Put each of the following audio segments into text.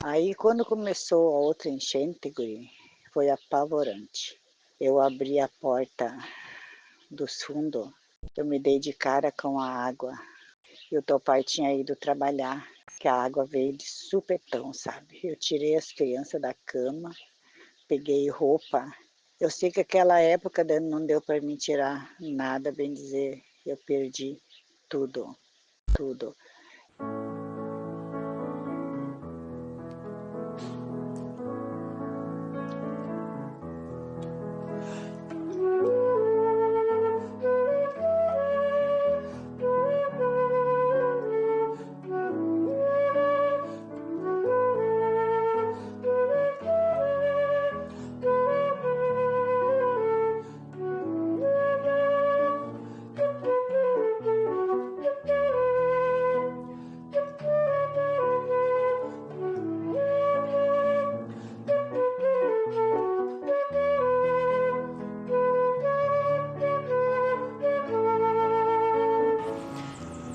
Aí quando começou a outra enchente, guri, foi apavorante. Eu abri a porta dos fundos, eu me dei de cara com a água. E o teu pai tinha ido trabalhar, que a água veio de supetão, sabe? Eu tirei as crianças da cama, peguei roupa. Eu sei que aquela época não deu para me tirar nada, bem dizer, eu perdi tudo, tudo.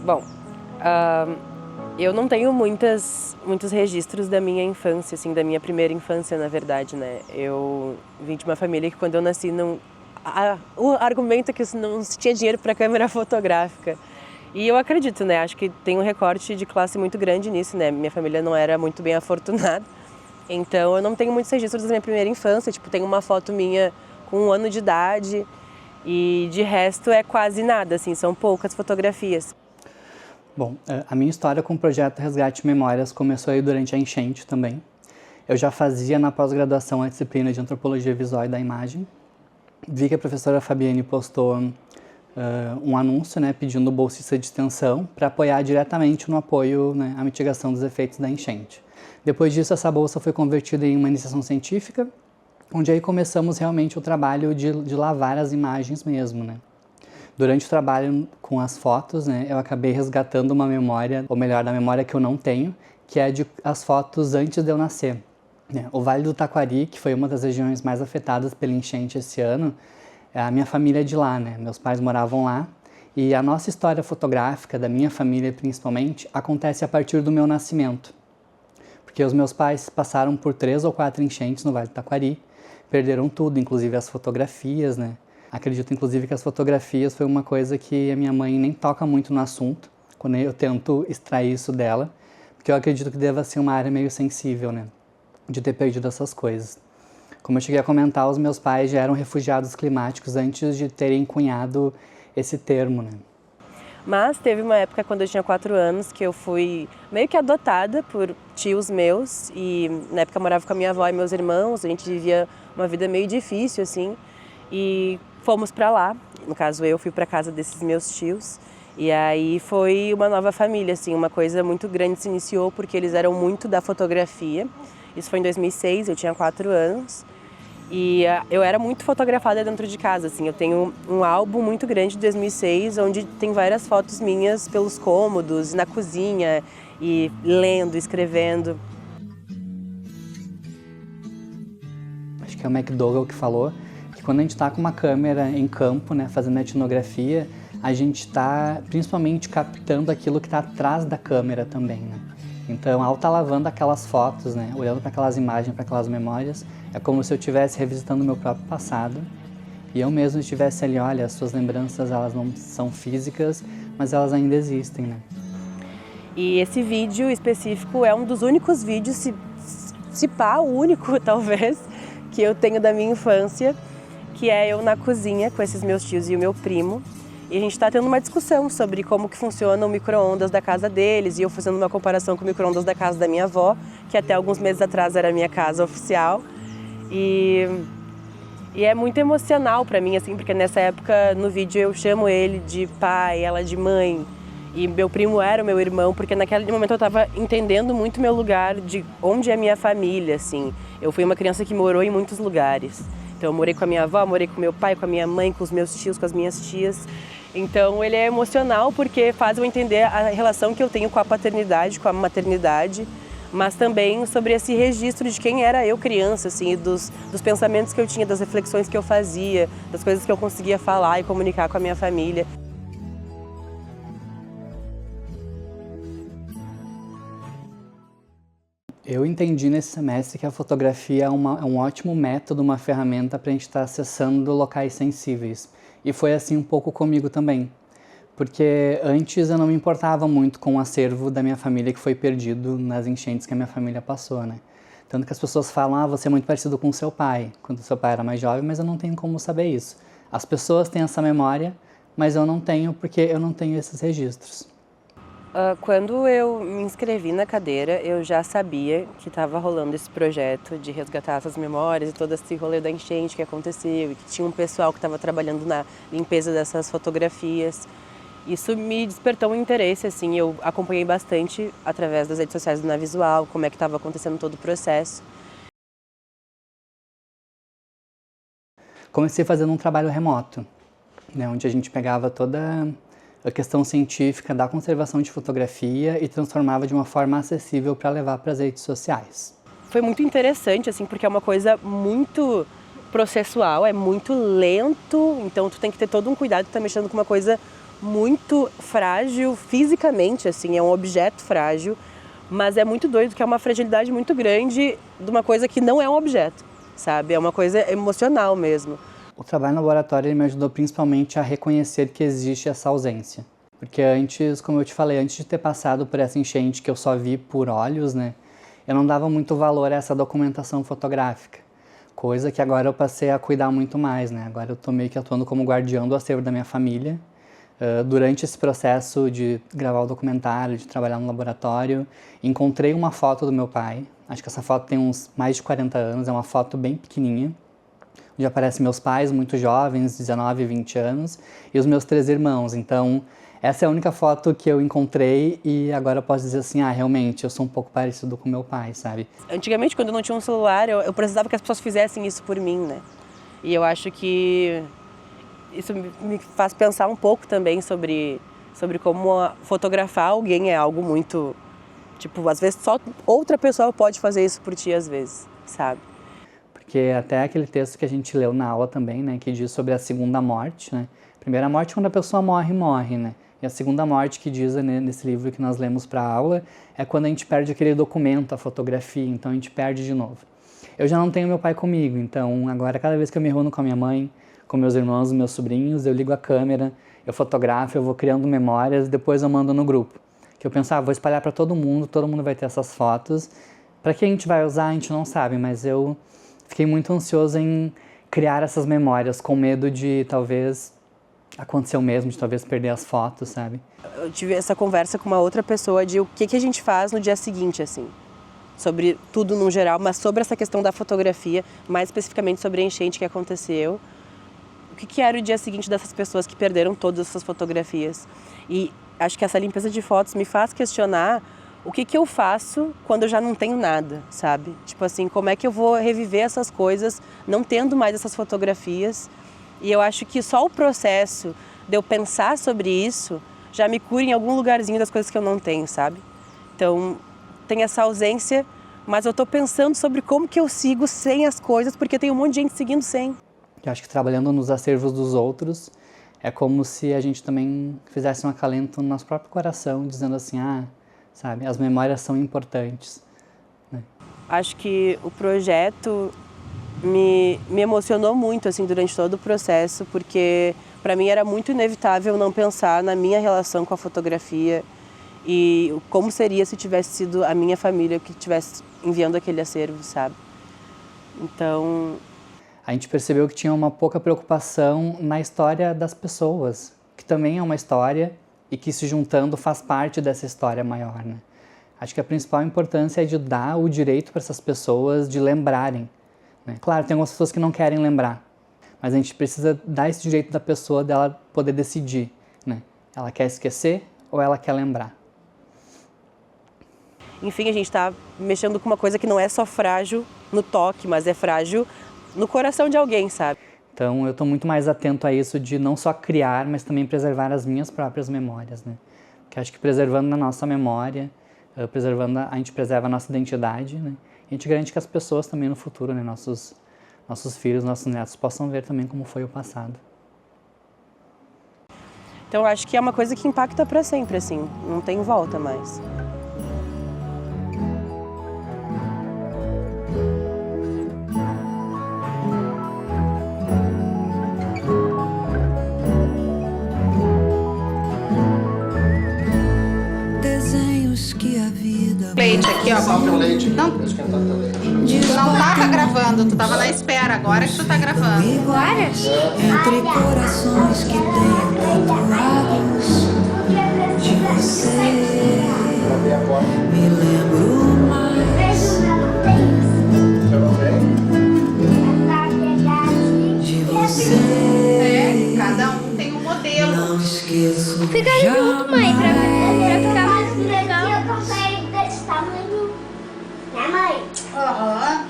Bom, eu não tenho muitos registros da minha infância, assim, da minha primeira infância, na verdade, né? Eu vim de uma família que quando eu nasci, o argumento é que não se tinha dinheiro para câmera fotográfica. E eu acredito, né? Acho que tem um recorte de classe muito grande nisso, né? Minha família não era muito bem afortunada. Então eu não tenho muitos registros da minha primeira infância. Tipo, tem uma foto minha com 1 ano de idade e de resto é quase nada, assim, são poucas fotografias. Bom, a minha história com o projeto Resgate Memórias começou aí durante a enchente também. Eu já fazia na pós-graduação a disciplina de Antropologia Visual e da Imagem. Vi que a professora Fabiane postou um anúncio, né, pedindo bolsista de extensão para apoiar diretamente no apoio, né, à mitigação dos efeitos da enchente. Depois disso, essa bolsa foi convertida em uma iniciação científica, onde aí começamos realmente o trabalho de lavar as imagens mesmo, né. Durante o trabalho com as fotos, né, eu acabei resgatando uma memória, ou melhor, da memória que eu não tenho, que é de as fotos antes de eu nascer. O Vale do Taquari, que foi uma das regiões mais afetadas pela enchente esse ano, a minha família é de lá, né? Meus pais moravam lá, e a nossa história fotográfica, da minha família principalmente, acontece a partir do meu nascimento. Porque os meus pais passaram por 3 ou 4 enchentes no Vale do Taquari, perderam tudo, inclusive as fotografias, né? Acredito, inclusive, que as fotografias foi uma coisa que a minha mãe nem toca muito no assunto, quando eu tento extrair isso dela, porque eu acredito que deva ser uma área meio sensível, né? De ter perdido essas coisas. Como eu cheguei a comentar, os meus pais já eram refugiados climáticos antes de terem cunhado esse termo, né? Mas teve uma época, quando eu tinha 4 anos, que eu fui meio que adotada por tios meus. E na época eu morava com a minha avó e meus irmãos, a gente vivia uma vida meio difícil, assim. E fomos para lá, no caso eu fui para casa desses meus tios. E aí foi uma nova família, assim, uma coisa muito grande se iniciou, porque eles eram muito da fotografia. Isso foi em 2006, eu tinha 4 anos. E eu era muito fotografada dentro de casa, assim. Eu tenho um álbum muito grande de 2006, onde tem várias fotos minhas pelos cômodos, na cozinha, e lendo, escrevendo. Acho que é o McDougall que falou que quando a gente está com uma câmera em campo, né, fazendo etnografia, a gente está principalmente captando aquilo que está atrás da câmera também, né? Então, ao estar lavando aquelas fotos, né, olhando para aquelas imagens, para aquelas memórias, é como se eu estivesse revisitando o meu próprio passado e eu mesmo estivesse ali, olha, as suas lembranças, elas não são físicas, mas elas ainda existem, né? E esse vídeo específico é um dos únicos vídeos, se pá, o único talvez, que eu tenho da minha infância, que é eu na cozinha com esses meus tios e o meu primo. E a gente está tendo uma discussão sobre como que funciona o micro-ondas da casa deles, e eu fazendo uma comparação com o micro-ondas da casa da minha avó, que até alguns meses atrás era a minha casa oficial. E é muito emocional para mim, assim, porque nessa época no vídeo eu chamo ele de pai, ela de mãe, e meu primo era o meu irmão, porque naquele momento eu estava entendendo muito meu lugar de onde é minha família, assim. Eu fui uma criança que morou em muitos lugares. Então eu morei com a minha avó, morei com meu pai, com a minha mãe, com os meus tios, com as minhas tias. Então ele é emocional porque faz eu entender a relação que eu tenho com a paternidade, com a maternidade, mas também sobre esse registro de quem era eu criança, assim, dos pensamentos que eu tinha, das reflexões que eu fazia, das coisas que eu conseguia falar e comunicar com a minha família. Eu entendi nesse semestre que a fotografia é um ótimo método, uma ferramenta para a gente estar acessando locais sensíveis. E foi assim um pouco comigo também. Porque antes eu não me importava muito com o acervo da minha família que foi perdido nas enchentes que a minha família passou, né? Tanto que as pessoas falam, você é muito parecido com o seu pai, quando o seu pai era mais jovem, mas eu não tenho como saber isso. As pessoas têm essa memória, mas eu não tenho porque eu não tenho esses registros. Quando eu me inscrevi na cadeira, eu já sabia que estava rolando esse projeto de resgatar essas memórias e todo esse rolê da enchente que aconteceu e que tinha um pessoal que estava trabalhando na limpeza dessas fotografias. Isso me despertou um interesse, assim, eu acompanhei bastante através das redes sociais do Navisual, como é que estava acontecendo todo o processo. Comecei fazendo um trabalho remoto, né, onde a gente pegava toda a questão científica da conservação de fotografia e transformava de uma forma acessível para levar para as redes sociais. Foi muito interessante, assim, porque é uma coisa muito processual, é muito lento, então tu tem que ter todo um cuidado, tu tá mexendo com uma coisa muito frágil fisicamente, assim, é um objeto frágil, mas é muito doido que é uma fragilidade muito grande de uma coisa que não é um objeto, sabe? É uma coisa emocional mesmo. O trabalho no laboratório ele me ajudou principalmente a reconhecer que existe essa ausência. Porque antes, como eu te falei, antes de ter passado por essa enchente que eu só vi por olhos, né, eu não dava muito valor a essa documentação fotográfica. Coisa que agora eu passei a cuidar muito mais, né? Agora eu tô meio que atuando como guardião do acervo da minha família. Durante esse processo de gravar o documentário, de trabalhar no laboratório, encontrei uma foto do meu pai. Acho que essa foto tem uns mais de 40 anos, é uma foto bem pequenininha, onde aparecem meus pais muito jovens, 19 e 20 anos, e os meus 3 irmãos. Então, essa é a única foto que eu encontrei e agora eu posso dizer assim, realmente, eu sou um pouco parecido com meu pai, sabe? Antigamente, quando eu não tinha um celular, eu precisava que as pessoas fizessem isso por mim, né? E eu acho que isso me faz pensar um pouco também sobre como fotografar alguém é algo muito, tipo, às vezes só outra pessoa pode fazer isso por ti, às vezes, sabe? Porque até aquele texto que a gente leu na aula também, né, que diz sobre a segunda morte, né? A primeira morte é quando a pessoa morre, né? E a segunda morte que diz nesse livro que nós lemos para a aula é quando a gente perde aquele documento, a fotografia, então a gente perde de novo. Eu já não tenho meu pai comigo, então agora cada vez que eu me reúno com a minha mãe, com meus irmãos, meus sobrinhos, eu ligo a câmera, eu fotografo, eu vou criando memórias e depois eu mando no grupo. Que eu penso, vou espalhar para todo mundo vai ter essas fotos. Para que a gente vai usar, a gente não sabe, mas eu fiquei muito ansioso em criar essas memórias, com medo de talvez acontecer o mesmo, de talvez perder as fotos, sabe? Eu tive essa conversa com uma outra pessoa de o que a gente faz no dia seguinte, assim. Sobre tudo no geral, mas sobre essa questão da fotografia, mais especificamente sobre a enchente que aconteceu. O que era o dia seguinte dessas pessoas que perderam todas essas fotografias? E acho que essa limpeza de fotos me faz questionar o que eu faço quando eu já não tenho nada, sabe? Tipo assim, como é que eu vou reviver essas coisas não tendo mais essas fotografias? E eu acho que só o processo de eu pensar sobre isso já me cura em algum lugarzinho das coisas que eu não tenho, sabe? Então, tem essa ausência, mas eu tô pensando sobre como que eu sigo sem as coisas, porque tem um monte de gente seguindo sem. Eu acho que trabalhando nos acervos dos outros é como se a gente também fizesse um acalento no nosso próprio coração, dizendo assim, sabe, as memórias são importantes, né? Acho que o projeto me emocionou muito assim durante todo o processo, porque para mim era muito inevitável não pensar na minha relação com a fotografia e como seria se tivesse sido a minha família que estivesse enviando aquele acervo, sabe? Então, a gente percebeu que tinha uma pouca preocupação na história das pessoas, que também é uma história e que se juntando faz parte dessa história maior, né? Acho que a principal importância é de dar o direito para essas pessoas de lembrarem, né? Claro, tem algumas pessoas que não querem lembrar, mas a gente precisa dar esse direito da pessoa dela poder decidir, né? Ela quer esquecer ou ela quer lembrar? Enfim, a gente está mexendo com uma coisa que não é só frágil no toque, mas é frágil no coração de alguém, sabe? Então eu estou muito mais atento a isso de não só criar, mas também preservar as minhas próprias memórias, né? Porque acho que preservando a nossa memória, a gente preserva a nossa identidade, né? E a gente garante que as pessoas também no futuro, né? Nossos filhos, nossos netos possam ver também como foi o passado. Então eu acho que é uma coisa que impacta para sempre, assim, não tem volta mais. leite aqui, ó. Só teu leite, Não. pra esquentar teu leite. Tu não tava gravando, tu tava na espera. Agora que tu tá gravando. Agora? Entre corações que tenho tatuados de você, Abrir a porta. me lembro mais Eu não tenho. de você. É, cada um tem um modelo. Não esqueço Fica junto, mãe, pra ficar mais legal. Eu comprei desse tamanho. Né, mãe? Aham.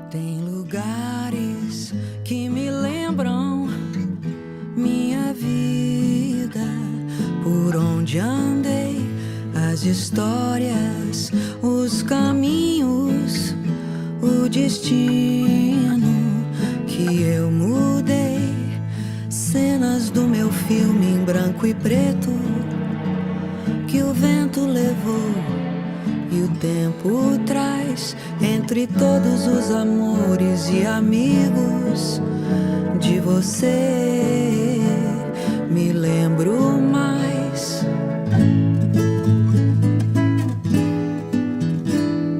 Tem lugares que me lembram minha vida, por onde andei, as histórias, os caminhos, o destino que eu mudei, cenas do meu filme em branco e preto que o vento levou. E o tempo traz, entre todos os amores e amigos, de você me lembro mais.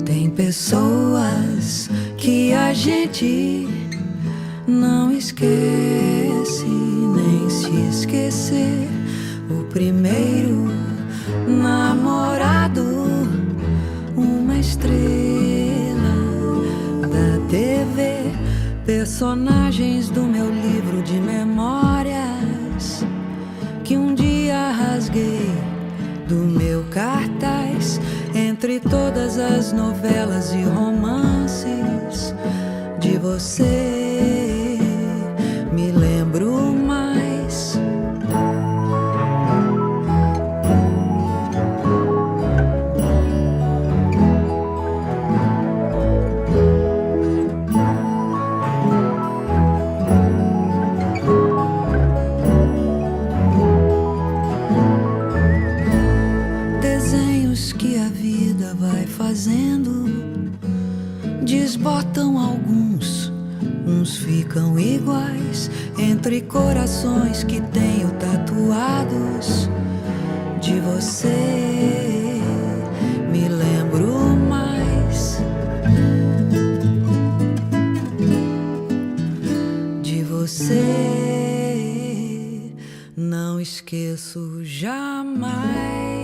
Tem pessoas que a gente não esquece, nem se esquecer. O primeiro namorado, uma estrela da TV, personagens do meu livro de memórias que um dia rasguei do meu cartaz, entre todas as novelas e romances, de você me lembro mais. Fazendo, desbotam alguns, uns ficam iguais, entre corações que tenho tatuados de você me lembro mais, de você não esqueço jamais.